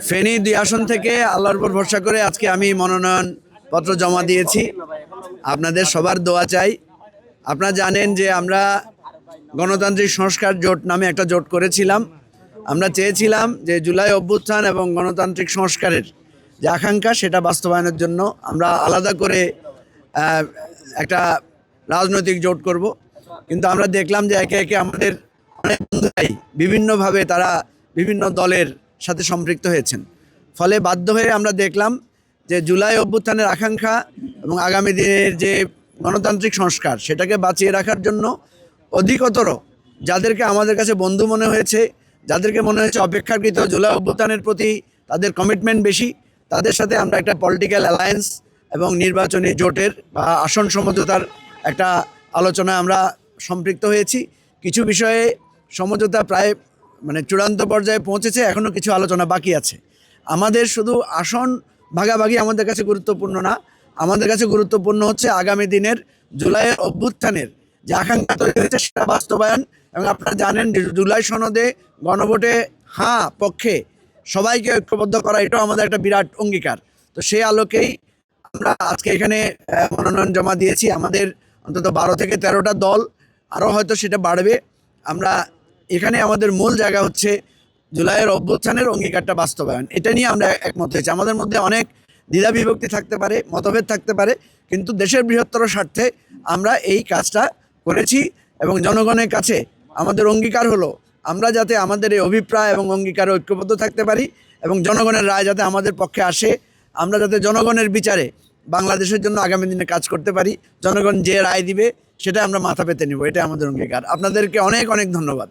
ফেনী ২ আসন থেকে আল্লাহর উপর ভরসা করে আজকে আমি মনোনয়ন পত্র জমা দিয়েছি। আপনাদের সবার দোয়া চাই। আপনারা জানেন যে আমরা গণতান্ত্রিক সংস্কার জোট নামে একটা জোট করেছিলাম। আমরা চেয়েছিলাম যে জুলাই অভ্যুত্থান এবং গণতান্ত্রিক সংস্কারের যে আকাঙ্ক্ষা সেটা বাস্তবায়নের জন্য আমরা আলাদা করে একটা রাজনৈতিক জোট করব। কিন্তু আমরা দেখলাম যে একে একে আমাদের অনেক বন্ধুরাই বিভিন্নভাবে তারা বিভিন্ন দলের সাথে সম্পৃক্ত হয়েছেন। ফলে বাধ্য হয়ে আমরা দেখলাম যে জুলাই অভ্যুত্থানের আকাঙ্ক্ষা এবং আগামী দিনের যে গণতান্ত্রিক সংস্কার সেটাকে বাঁচিয়ে রাখার জন্য অধিকতর যাদেরকে আমাদের কাছে বন্ধু মনে হয়েছে, যাদেরকে মনে হয়েছে অপেক্ষাকৃত জুলাই অভ্যুত্থানের প্রতি তাদের কমিটমেন্ট বেশি, তাদের সাথে আমরা একটা পলিটিক্যাল অ্যালায়েন্স এবং নির্বাচনী জোটের বা আসন সমঝোতার একটা আলোচনায় আমরা সম্পৃক্ত হয়েছি। কিছু বিষয়ে সমঝোতা প্রায় চূড়ান্ত পর্যায়ে পৌঁছেছে, এখনও কিছু আলোচনা বাকি আছে। আমাদের শুধু আসন ভাগাভাগি আমাদের কাছে গুরুত্বপূর্ণ না, আমাদের কাছে গুরুত্বপূর্ণ হচ্ছে আগামী দিনের জুলাইয়ের অভ্যুত্থানের যে আকাঙ্ক্ষা তৈরি হয়েছে সেটা বাস্তবায়ন। এবং আপনারা জানেন যে জুলাই সনদে গণভোটে হ্যাঁ পক্ষে সবাইকে ঐক্যবদ্ধ করা এটাও আমাদের একটা বিরাট অঙ্গীকার। তো সেই আলোকেই আমরা আজকে এখানে মনোনয়ন জমা দিয়েছি। আমাদের অন্তত 12 থেকে 13টা দল, আরও হয়তো সেটা বাড়বে। আমরা এখানে আমাদের মূল জায়গা হচ্ছে জুলাইয়ের অভ্যুত্থানের অঙ্গীকারটা বাস্তবায়ন। এটা নিয়ে আমরা একমত হয়েছি। আমাদের মধ্যে অনেক দ্বিধা বিভক্তি থাকতে পারে, মতভেদ থাকতে পারে, কিন্তু দেশের বৃহত্তর স্বার্থে আমরা এই কাজটা করেছি। এবং জনগণের কাছে আমাদের অঙ্গীকার হলো আমরা যাতে আমাদের এই অভিপ্রায় এবং অঙ্গীকারে ঐক্যবদ্ধ থাকতে পারি এবং জনগণের রায় যাতে আমাদের পক্ষে আসে, আমরা যাতে জনগণের বিচারে বাংলাদেশের জন্য আগামী দিনে কাজ করতে পারি। জনগণ যে রায় দিবে সেটা আমরা মাথা পেতে নিব, এটা আমাদের অঙ্গীকার। আপনাদেরকে অনেক অনেক ধন্যবাদ।